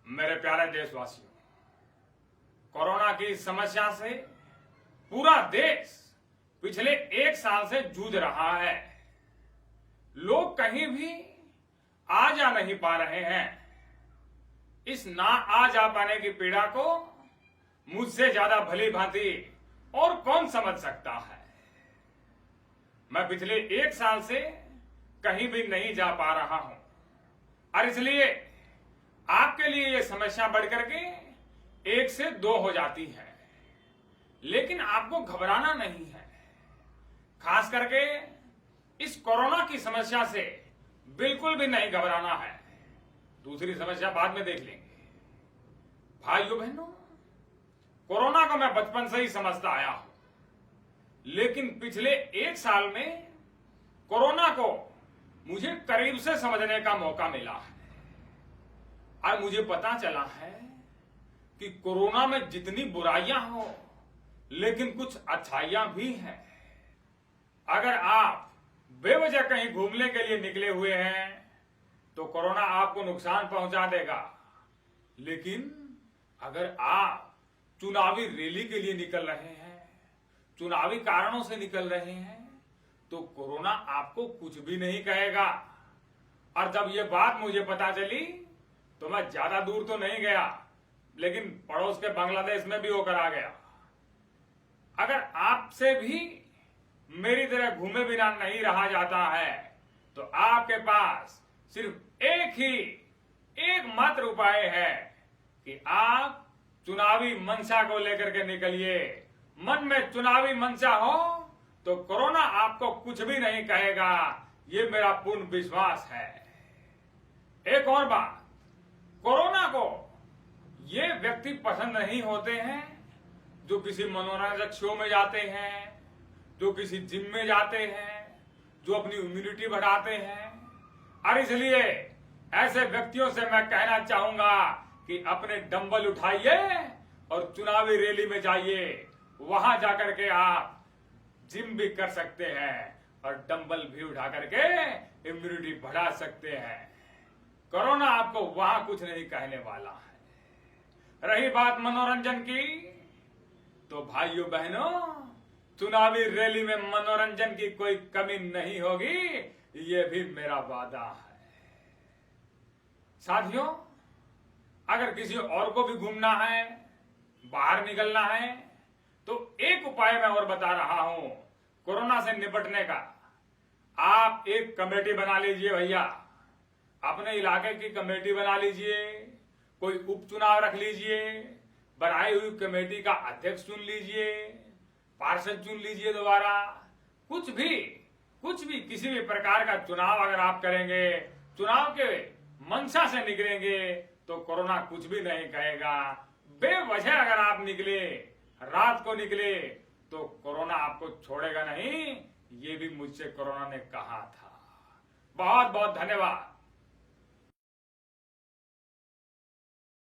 मेरे प्यारे देशवासियों, कोरोना की समस्या से पूरा देश पिछले 1 साल से जूझ रहा है। लोग कहीं भी आ जा नहीं पा रहे हैं। इस ना आ जा पाने की पीड़ा को मुझसे ज्यादा भली भांति और कौन समझ सकता है। मैं पिछले 1 साल से कहीं भी नहीं जा पा रहा हूं और इसलिए आपके लिए यह समस्या बढ़ करके 1 से 2 हो जाती है। लेकिन आपको घबराना नहीं है। खास करके इस कोरोना की समस्या से बिल्कुल भी नहीं घबराना है। दूसरी समस्या बाद में देख लेंगे। भाइयों बहनों, कोरोना को मैं बचपन से ही समझता आया हूं, लेकिन पिछले 1 साल में कोरोना को मुझे करीब से समझने का मौका मिला है और मुझे पता चला है कि कोरोना में जितनी बुराइयां हो, लेकिन कुछ अच्छाइयां भी हैं। अगर आप बेवजह कहीं घूमने के लिए निकले हुए हैं तो कोरोना आपको नुकसान पहुंचा देगा, लेकिन अगर आप चुनावी रैली के लिए निकल रहे हैं, चुनावी कारणों से निकल रहे हैं, तो कोरोना आपको कुछ भी नहीं कहेगा। और जब ये बात मुझे पता चली तो मैं ज्यादा दूर तो नहीं गया, लेकिन पड़ोस के बांग्लादेश में भी होकर आ गया। अगर आपसे भी मेरी तरह घूमे बिना नहीं रहा जाता है तो आपके पास सिर्फ एकमात्र उपाय है कि आप चुनावी मंशा को लेकर के निकलिए। मन में चुनावी मंशा हो तो कोरोना आपको कुछ भी नहीं कहेगा, ये मेरा पूर्ण विश्वास है। एक और बात, कोरोना को ये व्यक्ति पसंद नहीं होते हैं जो किसी मनोरंजक शो में जाते हैं, जो किसी जिम में जाते हैं, जो अपनी इम्यूनिटी बढ़ाते हैं। और इसलिए ऐसे व्यक्तियों से मैं कहना चाहूंगा कि अपने डंबल उठाइए और चुनावी रैली में जाइए। वहां जाकर के आप जिम भी कर सकते हैं और डंबल भी उठा करके इम्यूनिटी बढ़ा सकते हैं। कोरोना आपको वहां कुछ नहीं कहने वाला है। रही बात मनोरंजन की, तो भाइयों बहनों, चुनावी रैली में मनोरंजन की कोई कमी नहीं होगी, ये भी मेरा वादा है। साथियों, अगर किसी और को भी घूमना है, बाहर निकलना है, तो एक उपाय मैं और बता रहा हूं कोरोना से निपटने का। आप एक कमेटी बना लीजिए भैया, अपने इलाके की कमेटी बना लीजिए, कोई उपचुनाव रख लीजिए, बनाई हुई कमेटी का अध्यक्ष चुन लीजिए, पार्षद चुन लीजिए दोबारा। कुछ भी किसी भी प्रकार का चुनाव अगर आप करेंगे, चुनाव के मंशा से निकलेंगे, तो कोरोना कुछ भी नहीं कहेगा। बेवजह अगर आप निकले, रात को निकले, तो कोरोना आपको छोड़ेगा नहीं। ये भी मुझसे कोरोना ने कहा था। बहुत बहुत धन्यवाद।